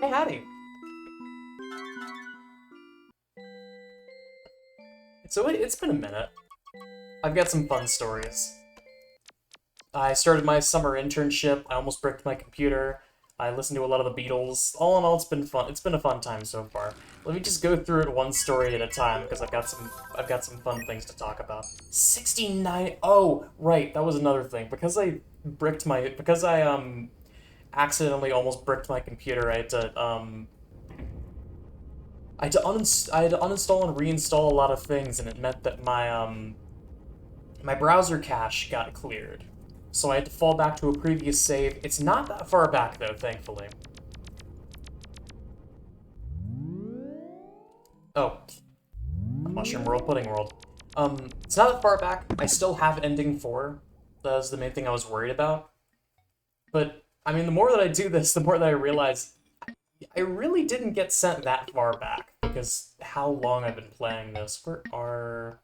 Hey, Hattie. It's been a minute. I've got some fun stories. I started my summer internship. I almost bricked my computer. I listened to a lot of the Beatles. All in all, it's been fun. It's been a fun time so far. Let me just go through it one story at a time because I've got some fun things to talk about. 69. Oh, right. That was another thing. Because I accidentally almost bricked my computer. I had to uninstall and reinstall a lot of things, and it meant that my browser cache got cleared. So I had to fall back to a previous save. It's not that far back though, thankfully. Oh, Mushroom World, Pudding World. It's not that far back. I still have ending 4. That was the main thing I was worried about. But I mean, the more that I do this, the more that I realize I really didn't get sent that far back because how long I've been playing this. Where are...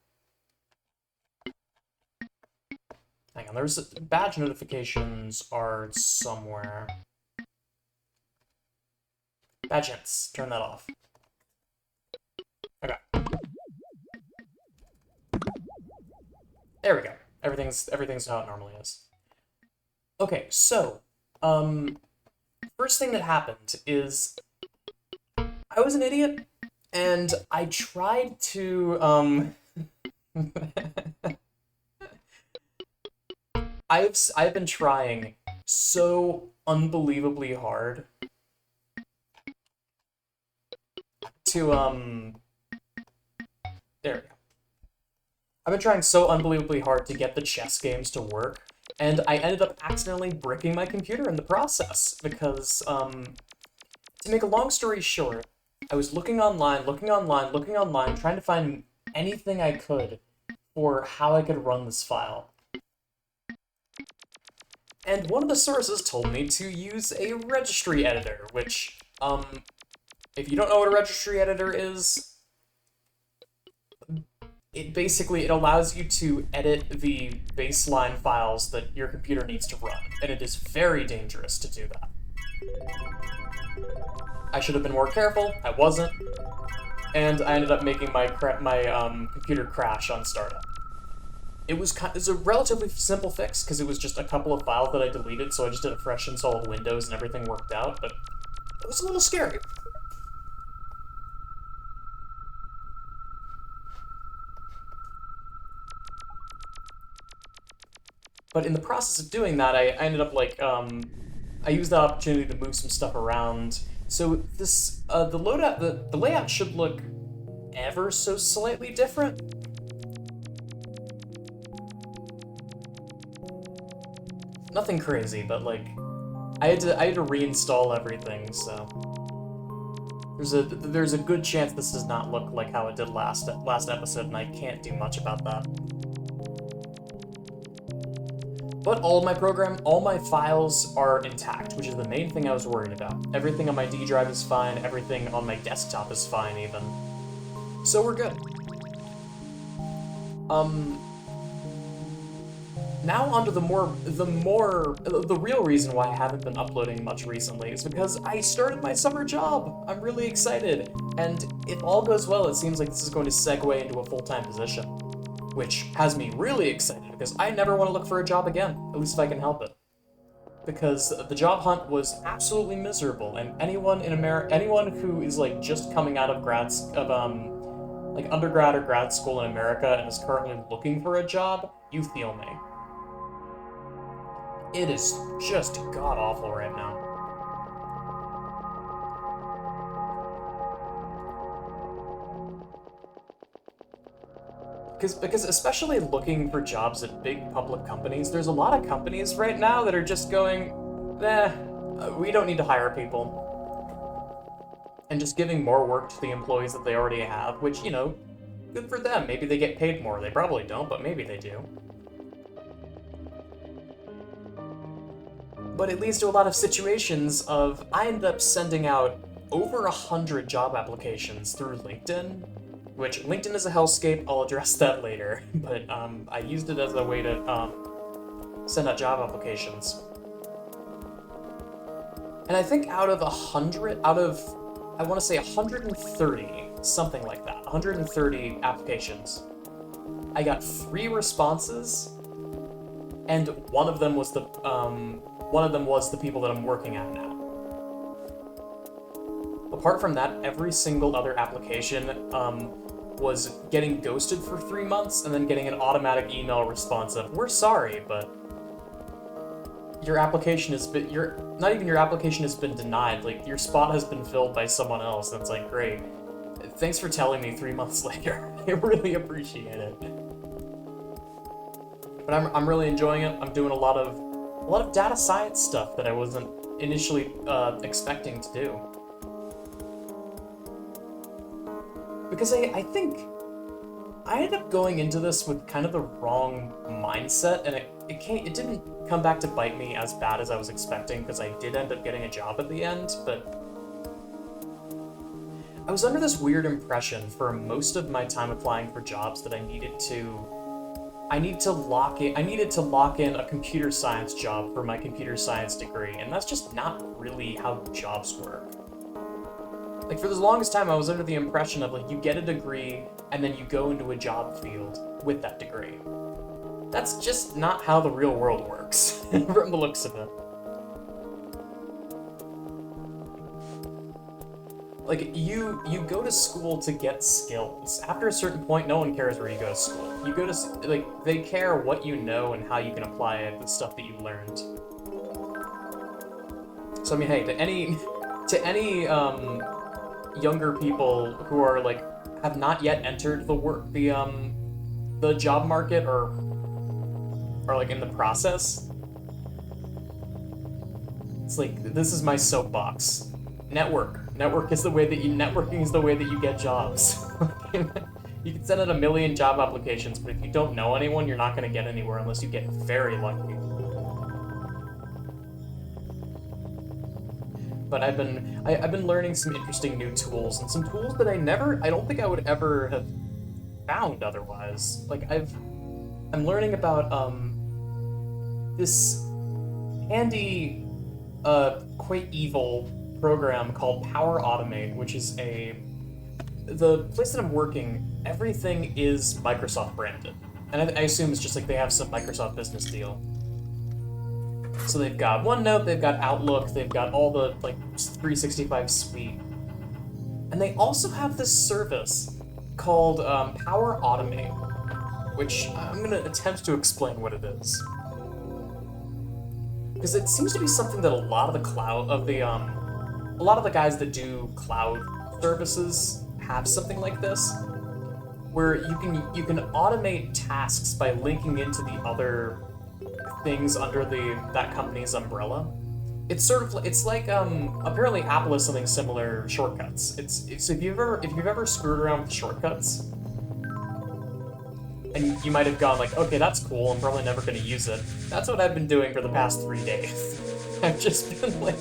Hang on, there's badge notifications are somewhere. Badge hints, turn that off. Okay. There we go. Everything's how it normally is. Okay, so, first thing that happened is I was an idiot and I tried to I've been trying so unbelievably hard to there we go. I've been trying so unbelievably hard to get the chess games to work, and I ended up accidentally bricking my computer in the process because to make a long story short, I was looking online, trying to find anything I could for how I could run this file. And one of the sources told me to use a registry editor, which, if you don't know what a registry editor is, it allows you to edit the baseline files that your computer needs to run, and it is very dangerous to do that. I should have been more careful, I wasn't, and I ended up making my computer crash on startup. It was a relatively simple fix, because it was just a couple of files that I deleted, so I just did a fresh install of Windows and everything worked out, but it was a little scary. But in the process of doing that, I ended up, I used that opportunity to move some stuff around. So this, the layout should look ever so slightly different. Nothing crazy, but I had to reinstall everything, so there's a good chance this does not look like how it did last episode, and I can't do much about that. But all my files are intact, which is the main thing I was worried about. Everything on my D drive is fine, everything on my desktop is fine even. So we're good. Now onto the real reason why I haven't been uploading much recently is because I started my summer job. I'm really excited. And if all goes well, it seems like this is going to segue into a full-time position, which has me really excited because I never want to look for a job again, at least if I can help it. Because the job hunt was absolutely miserable, and anyone who is just coming out of undergrad or grad school in America and is currently looking for a job, you feel me. It is just god-awful right now. Because especially looking for jobs at big public companies, there's a lot of companies right now that are just going, we don't need to hire people. And just giving more work to the employees that they already have, which, good for them. Maybe they get paid more. They probably don't, but maybe they do. But it leads to a lot of situations of, I end up sending out over 100 job applications through LinkedIn, which LinkedIn is a hellscape. I'll address that later, but I used it as a way to send out job applications. And I think out of 100, out of, I want to say 130, something like that, 130 applications, I got 3 responses, and one of them was the people that I'm working at now. Apart from that, every single other application was getting ghosted for 3 months and then getting an automatic email response of, "We're sorry, but your application has been, not even your application has been denied, like, your spot has been filled by someone else." And it's like, great. Thanks for telling me 3 months later. I really appreciate it. But I'm really enjoying it. I'm doing a lot of data science stuff that I wasn't initially expecting to do. Because I think I ended up going into this with kind of the wrong mindset, and it didn't come back to bite me as bad as I was expecting, because I did end up getting a job at the end, but I was under this weird impression for most of my time applying for jobs that I needed to lock in a computer science job for my computer science degree, and that's just not really how jobs work. Like, for the longest time, I was under the impression of, like, you get a degree, and then you go into a job field with that degree. That's just not how the real world works, from the looks of it. Like, you go to school to get skills. After a certain point, no one cares where you go to school. You go to, like, they care what you know and how you can apply it, the stuff that you learned. So, I mean, hey, to any younger people who are, like, have not yet entered the job market or like in the process, it's like, this is my soapbox. Networking is the way that you get jobs. You can send out 1 million job applications, but if you don't know anyone, you're not going to get anywhere unless you get very lucky. But I've been learning some interesting new tools, and some tools that I don't think I would ever have found otherwise. Like, I'm learning about this handy, quite evil program called Power Automate, which is the place that I'm working, everything is Microsoft branded. And I assume it's just like they have some Microsoft business deal. So they've got OneNote, they've got Outlook, they've got all the, like, 365 suite. And they also have this service called Power Automate, which I'm going to attempt to explain what it is. Because it seems to be something that a lot of the guys that do cloud services have something like this, where you can automate tasks by linking into the other things under that company's umbrella. It's like apparently Apple has something similar, shortcuts. So if you've ever screwed around with shortcuts, and you might have gone like, okay, that's cool, I'm probably never going to use it. That's what I've been doing for the past 3 days. I've just been, like,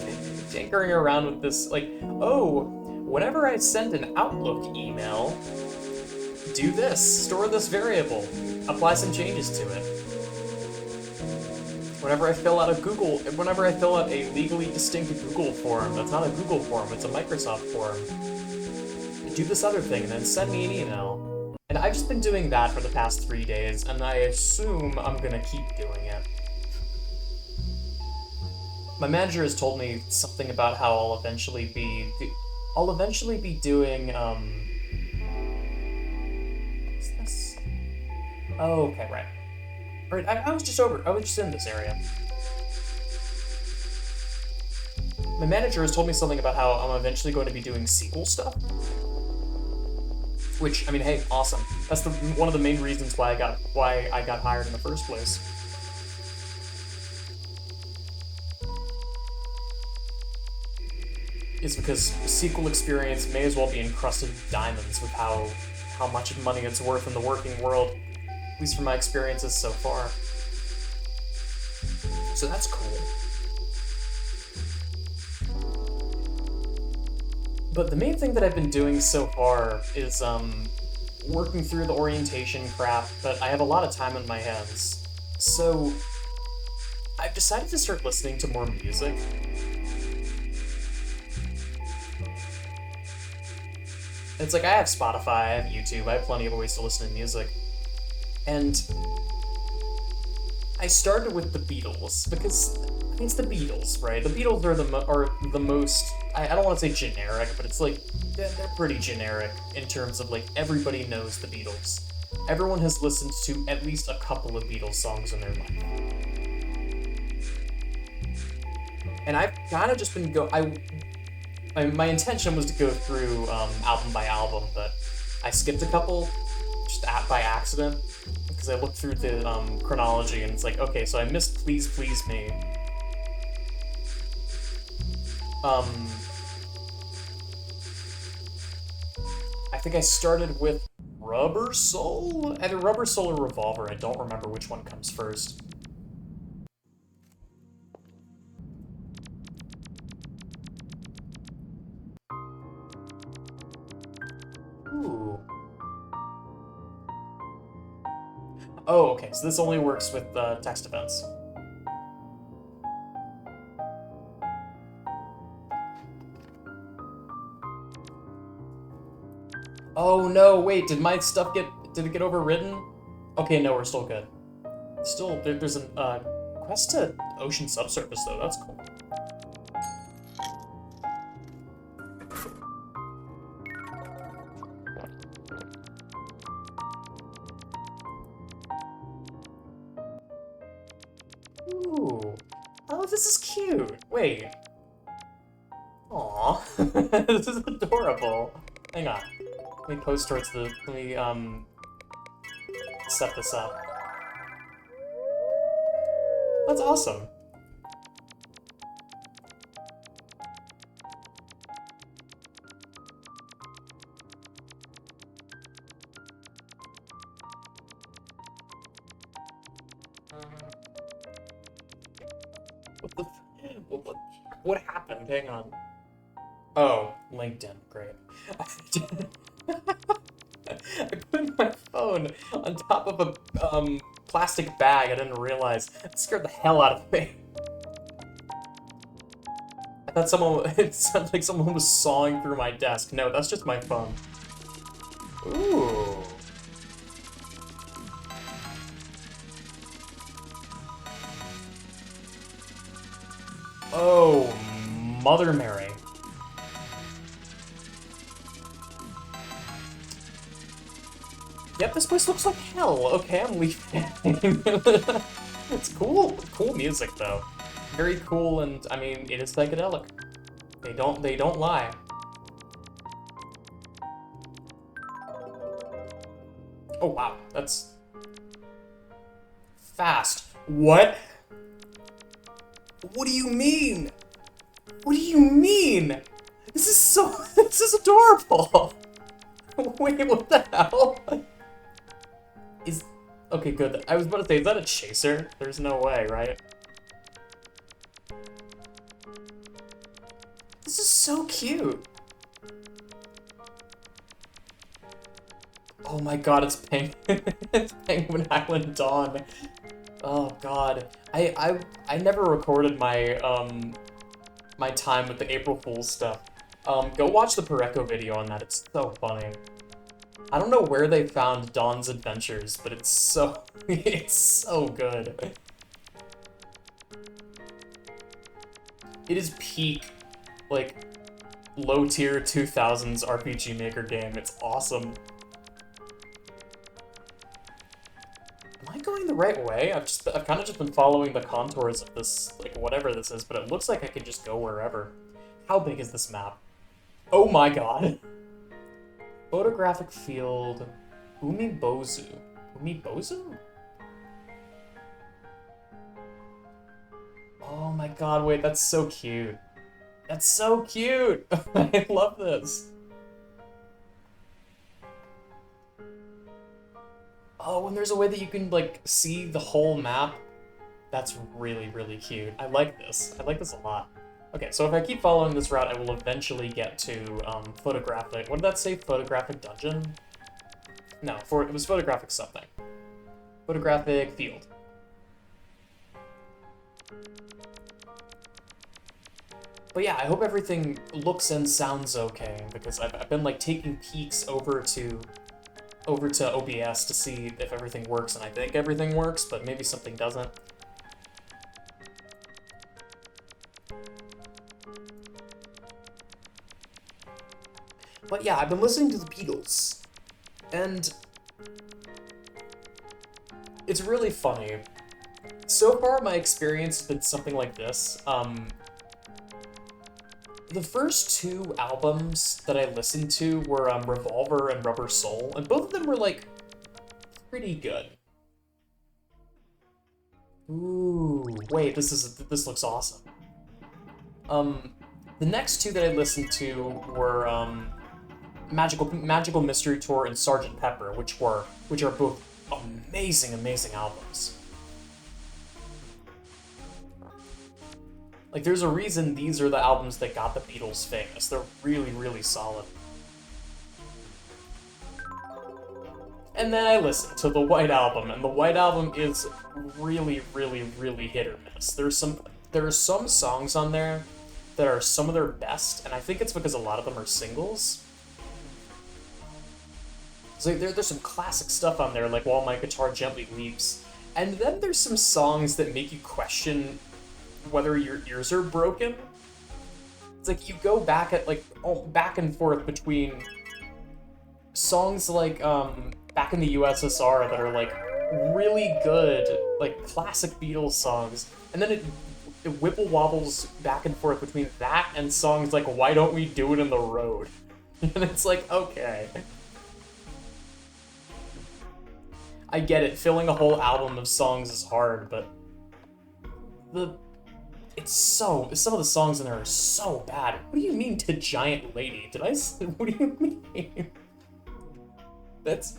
tinkering around with this, like, oh, whenever I send an Outlook email, do this, store this variable, apply some changes to it. Whenever I fill out a legally distinct Google form, that's not a Google form, it's a Microsoft form, do this other thing, and then send me an email. And I've just been doing that for the past 3 days, and I assume I'm gonna keep doing it. My manager has told me something about how I'll eventually be doing, what's this? Oh, okay, right. Right, I was just in this area. My manager has told me something about how I'm eventually going to be doing SQL stuff. Which, I mean, hey, awesome. That's one of the main reasons why I got hired in the first place. Is because SQL experience may as well be encrusted with diamonds with how much money it's worth in the working world, at least from my experiences so far. So that's cool. But the main thing that I've been doing so far is working through the orientation crap, but I have a lot of time on my hands. So I've decided to start listening to more music. It's like I have Spotify, I have YouTube, I have plenty of ways to listen to music. And I started with the Beatles because it's the Beatles, right? The Beatles are the most. I don't want to say generic, but it's like they're pretty generic in terms of like everybody knows the Beatles. Everyone has listened to at least a couple of Beatles songs in their life. And I've kind of just been my intention was to go through album by album, but I skipped a couple just by accident because I looked through the chronology and it's like, okay, so I missed Please Please Me. I think I started with Rubber Soul? Either Rubber Soul or Revolver, I don't remember which one comes first. Ooh. Oh, okay, so this only works with text events. Oh no, wait, did my stuff did it get overridden? Okay, no, we're still good. Still, there's a quest to ocean subsurface though, that's cool. Ooh. Oh, this is cute. Wait. Aw. This is adorable. Hang on. Let me post towards the... Let me, set this up. That's awesome. What the... What happened? Hang on. Oh, LinkedIn. Great. I put my phone on top of a plastic bag. I didn't realize. That scared the hell out of me. I thought someone. It sounded like someone was sawing through my desk. No, that's just my phone. Ooh. Oh, Mother Mary. Yep, this place looks like hell. Okay, I'm leaving. It's cool. Cool music though. Very cool, and I mean, it is psychedelic. They don't lie. Oh wow, that's fast. What? What do you mean? What do you mean? This is adorable. Wait, what the hell? Okay, good. I was about to say, is that a chaser? There's no way, right? This is so cute. Oh my god, it's it's Penguin Island Dawn. Oh god. I never recorded my my time with the April Fool's stuff. Go watch the Pareko video on that. It's so funny. I don't know where they found Dawn's adventures, but it's so it's so good. It is peak, like, low-tier 2000s RPG Maker game. It's awesome. Am I going the right way? I've kind of just been following the contours of this, like, whatever this is, but it looks like I could just go wherever. How big is this map? Oh my god. Photographic field, Umibozu. Umibozu? Oh my god, wait, that's so cute. That's so cute! I love this. Oh, and there's a way that you can, like, see the whole map. That's really, really cute. I like this. I like this a lot. Okay, so if I keep following this route, I will eventually get to photographic. What did that say? Photographic dungeon? No, it was photographic something. Photographic field. But yeah, I hope everything looks and sounds okay, because I've been like taking peeks over to OBS to see if everything works, and I think everything works, but maybe something doesn't. But yeah, I've been listening to the Beatles, and it's really funny. So far, my experience has been something like this. The first two albums that I listened to were Revolver and Rubber Soul, and both of them were, like, pretty good. Ooh, wait, this looks awesome. The next two that I listened to were Magical Mystery Tour and Sgt. Pepper, which are both amazing albums. Like, there's a reason these are the albums that got the Beatles famous. They're really solid. And then I listened to the White Album, and the White Album is really hit or miss. There are some songs on there that are some of their best, and I think it's because a lot of them are singles. So there's some classic stuff on there, like While My Guitar Gently Weeps. And then there's some songs that make you question whether your ears are broken. It's like you go back back and forth between songs like Back in the USSR that are like really good, like classic Beatles songs, and then it whipple wobbles back and forth between that and songs like Why Don't We Do It in the Road? And it's like, okay. I get it, filling a whole album of songs is hard, but some of the songs in there are so bad. What do you mean to Giant Lady? What do you mean? That's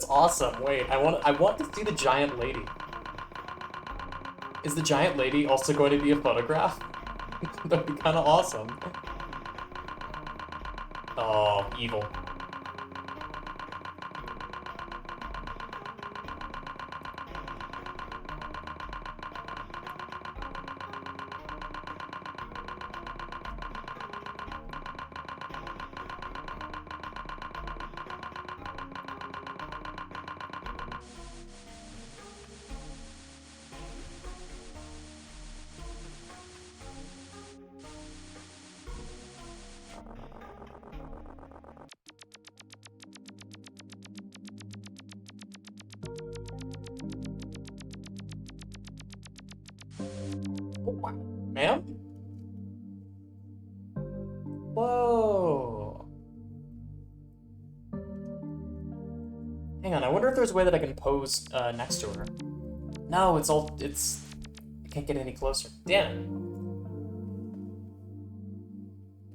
awesome. Wait, I want to see the Giant Lady. Is the Giant Lady also going to be a photograph? That'd be kind of awesome. Oh, evil. Ma'am? Whoa. Hang on, I wonder if there's a way that I can pose next to her. No, I can't get any closer. Damn it.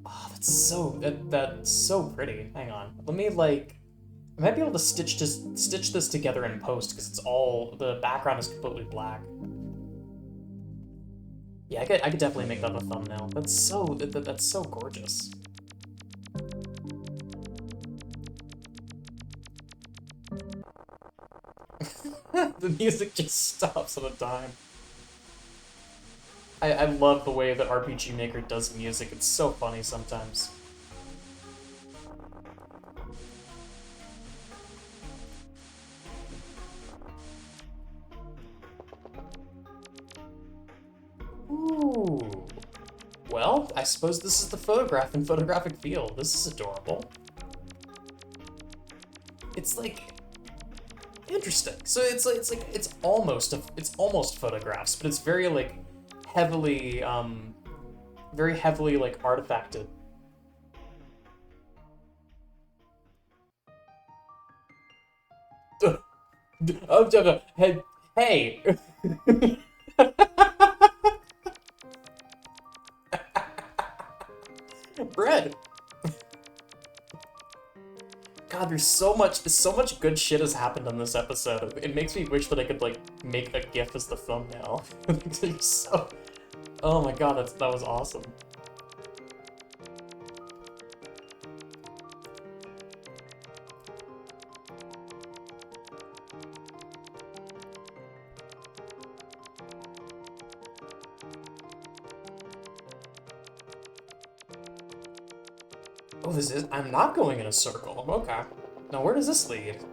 Oh, that's so pretty. Hang on. Let me, like, I might be able to stitch this together in post, because the background is completely black. Yeah, I could definitely make that a thumbnail. That's so gorgeous. The music just stops on a dime. I love the way that RPG Maker does music. It's so funny sometimes. Ooh. Well, I suppose this is the photograph in photographic field. This is adorable. It's like interesting. So it's almost photographs, but it's very like heavily like artifacted. Hey. Bread. God, there's so much good shit has happened on this episode. It makes me wish that I could like make a GIF as the thumbnail. Oh my god, that was awesome. Oh, this is... I'm not going in a circle. Okay. Now, where does this lead?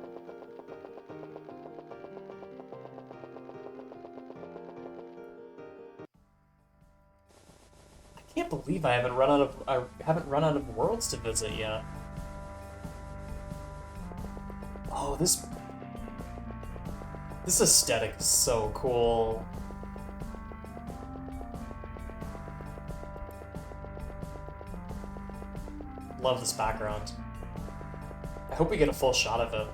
I can't believe I haven't run out of worlds to visit yet. Oh, this aesthetic is so cool. Love this background. I hope we get a full shot of it.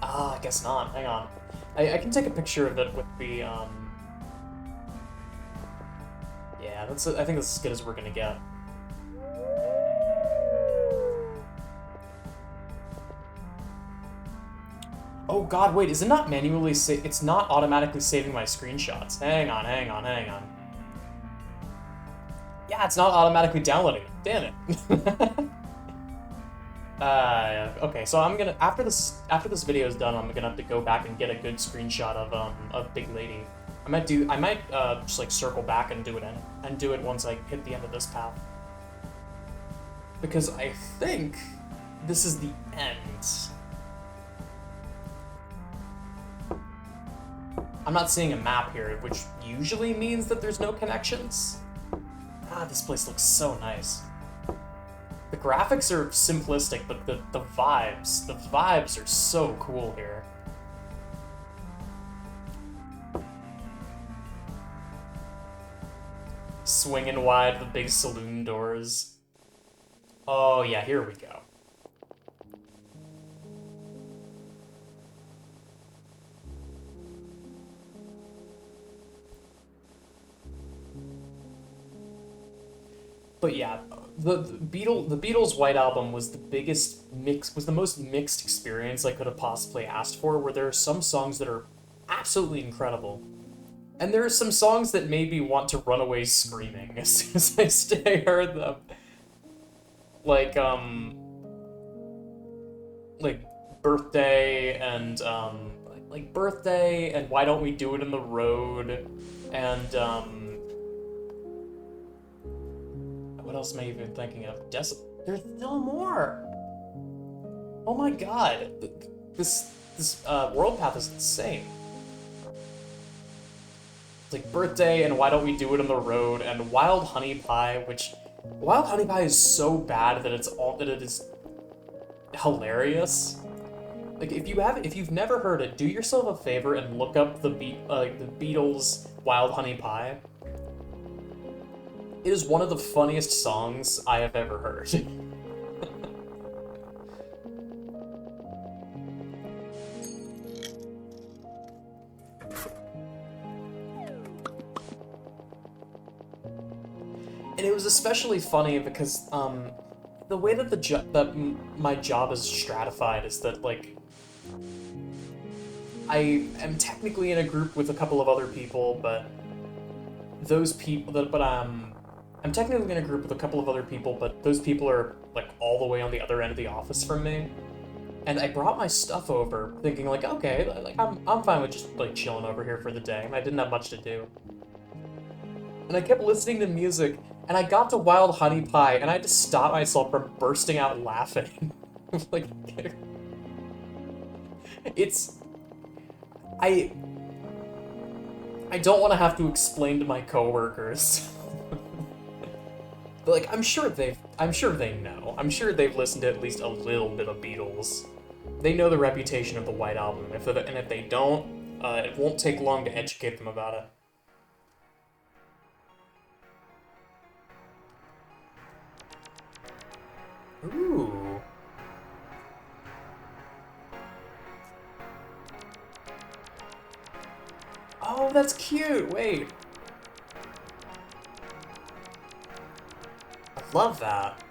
Ah, I guess not. Hang on. I can take a picture of it with the, Yeah, I think that's as good as we're gonna get. Oh god, wait, is it not manually it's not automatically saving my screenshots. Hang on. Yeah, it's not automatically downloading it. Damn it. Okay, so I'm gonna after this video is done, I'm gonna have to go back and get a good screenshot of Big Lady. I might just like circle back and do it once I hit the end of this path. Because I think this is the end. I'm not seeing a map here, which usually means that there's no connections. Ah, this place looks so nice. The graphics are simplistic, but the vibes are so cool here. Swinging wide the big saloon doors. Oh yeah, here we go. But yeah, the Beatles' White Album was the most mixed experience I could have possibly asked for, where there are some songs that are absolutely incredible. And there are some songs that made me want to run away screaming as soon as I heard them. Like Birthday and, like Birthday and Why Don't We Do It in the Road, and, what else am I even thinking of? There's still more! Oh my god, this world path is insane. It's like Birthday and Why Don't We Do It on the Road and Wild Honey Pie, which Wild Honey Pie is so bad that it is hilarious. Like if you've never heard it, do yourself a favor and look up the Beatles' Wild Honey Pie. It is one of the funniest songs I have ever heard. And it was especially funny because the way that my job is stratified is that, like, I am technically in a group with a couple of other people, but I'm technically in a group with a couple of other people, but those people are, like, all the way on the other end of the office from me. And I brought my stuff over, thinking, like, okay, like, I'm fine with just, like, chilling over here for the day, and I didn't have much to do. And I kept listening to music, and I got to Wild Honey Pie, and I had to stop myself from bursting out laughing. Like, I don't want to have to explain to my coworkers. But, like, I'm sure they know. I'm sure they've listened to at least a little bit of Beatles. They know the reputation of the White Album, and if they don't, it won't take long to educate them about it. Ooh. Oh, that's cute! Wait. I love that.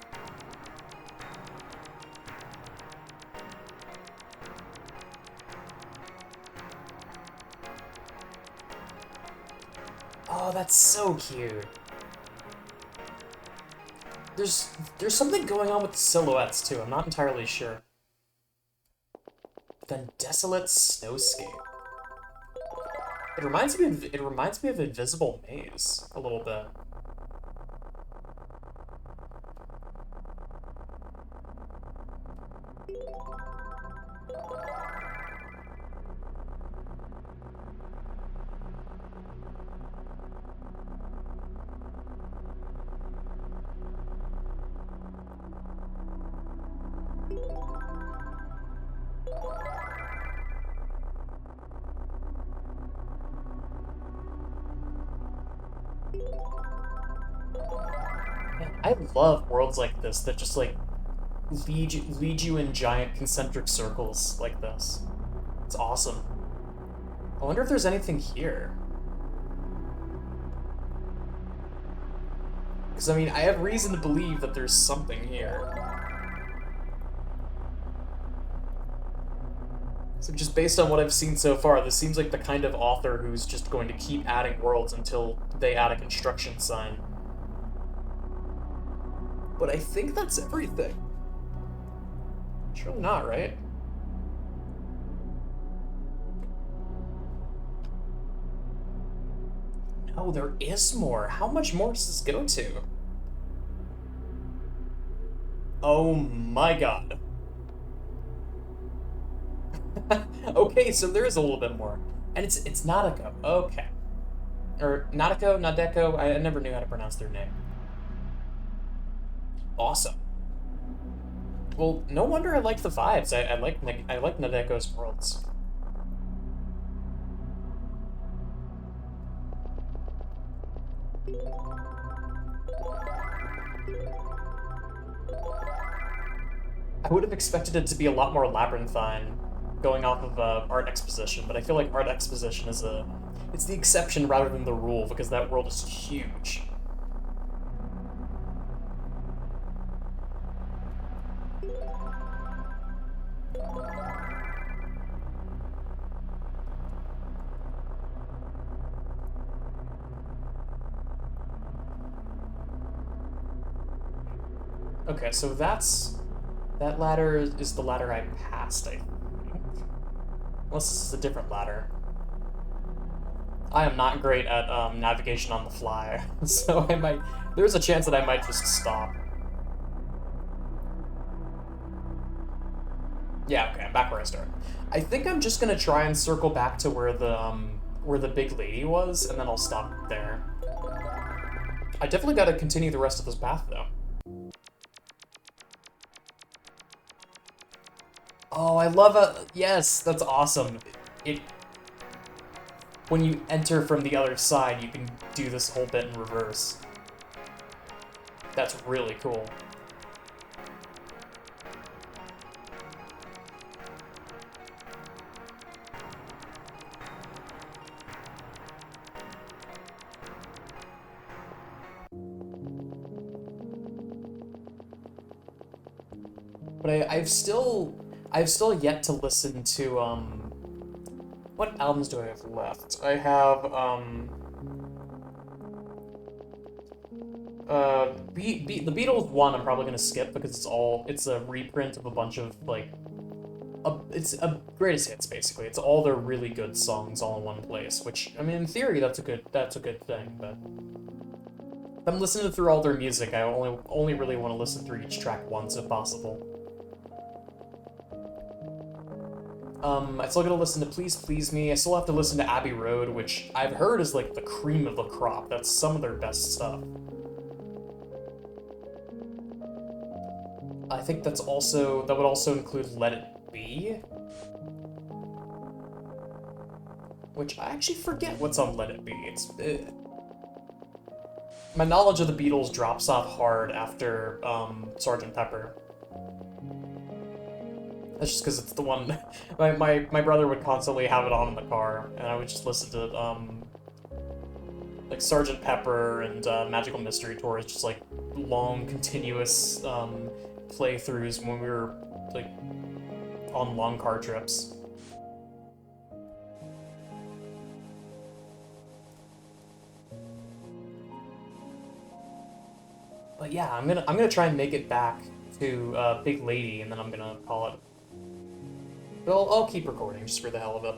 Oh, that's so cute. There's something going on with the silhouettes, too. I'm not entirely sure. Then Desolate Snowscape. It reminds me of Invisible Maze a little bit. Man, I love worlds like this that just like lead you in giant concentric circles like this. It's awesome. I wonder if there's anything here. Because, I mean, I have reason to believe that there's something here. So just based on what I've seen so far, this seems like the kind of author who's just going to keep adding worlds until they add a construction sign. But I think that's everything. Surely not, right? No, there is more. How much more does this go to? Oh my god. Okay, so there is a little bit more. And it's Nadeko. Okay. Or Nadeko, I never knew how to pronounce their name. Awesome. Well, no wonder I like the vibes. I like Nadeko's worlds. I would have expected it to be a lot more labyrinthine, going off of art exposition, but I feel like art exposition it's the exception rather than the rule because that world is huge. Okay, so that ladder is the ladder I passed, I think. Unless this is a different ladder. I am not great at navigation on the fly, so there's a chance that I might just stop. Yeah, okay, I'm back where I started. I think I'm just gonna try and circle back to where the big lady was, and then I'll stop there. I definitely gotta continue the rest of this path, though. Oh, I love it. Yes, that's awesome. It when you enter from the other side, you can do this whole bit in reverse. That's really cool. But I've still yet to listen to what albums do I have left? I have the Beatles one I'm probably gonna skip because it's a reprint of a bunch of like it's a greatest hits basically. It's all their really good songs all in one place, which I mean in theory that's a good thing, but if I'm listening through all their music, I only really want to listen through each track once if possible. I still gotta listen to Please Please Me. I still have to listen to Abbey Road, which I've heard is like the cream of the crop. That's some of their best stuff. I think that would also include Let It Be. Which I actually forget what's on Let It Be. My knowledge of the Beatles drops off hard after Sgt. Pepper. That's just because it's the one my brother would constantly have it on in the car, and I would just listen to like Sgt. Pepper and Magical Mystery Tours, just like long continuous playthroughs when we were like on long car trips. But yeah, I'm gonna try and make it back to Big Lady, and then I'm gonna call it. But I'll keep recording just for the hell of it.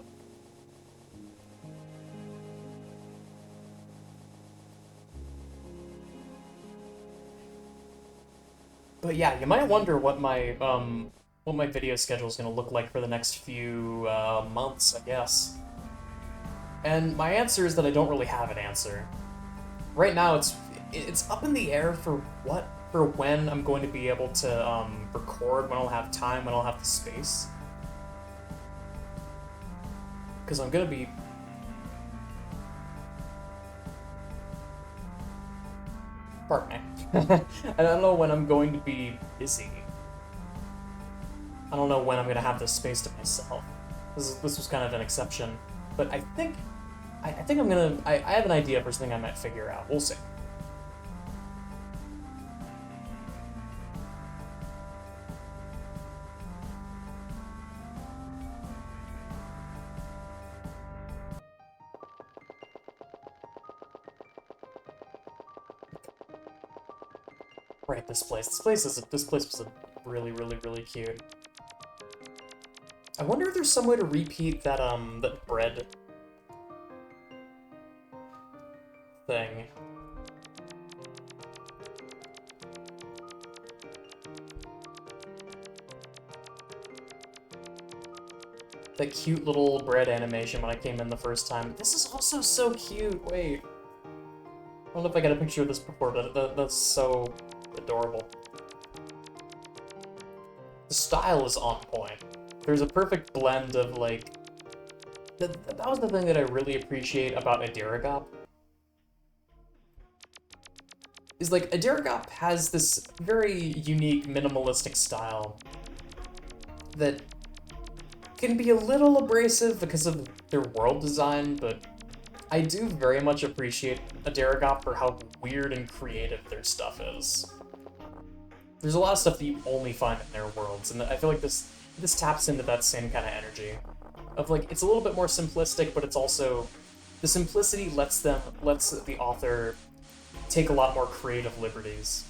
But yeah, you might wonder what my video schedule is gonna look like for the next few months, I guess. And my answer is that I don't really have an answer. Right now, it's up in the air for when I'm going to be able to record, when I'll have time, when I'll have the space. Because I'm gonna be. Pardon me. I don't know when I'm going to be busy. I don't know when I'm gonna have this space to myself. This was kind of an exception, but I think I'm gonna. I have an idea for something I might figure out. We'll see. Right, this place. This place was really, really, really cute. I wonder if there's some way to repeat that bread thing. That cute little bread animation when I came in the first time. This is also so cute. Wait. I don't know if I got a picture of this before, but that's so adorable. The style is on point. There's a perfect blend of, like... That was the thing that I really appreciate about Adiragop. Is, like, Adiragop has this very unique, minimalistic style that can be a little abrasive because of their world design, but I do very much appreciate Adiragop for how weird and creative their stuff is. There's a lot of stuff that you only find in their worlds, and I feel like this taps into that same kind of energy. Of, like, it's a little bit more simplistic, but it's also... The simplicity lets the author take a lot more creative liberties.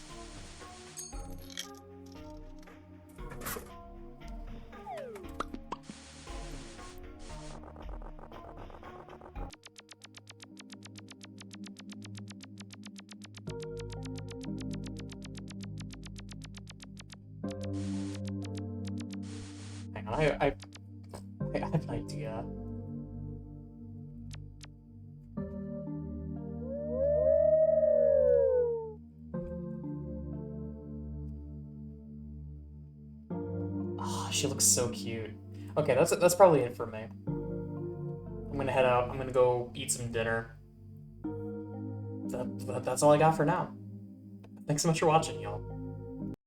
Hang on, I have an idea. Oh, she looks so cute. Okay, that's probably it for me. I'm gonna head out. I'm gonna go eat some dinner. That's all I got for now. Thanks so much for watching, y'all.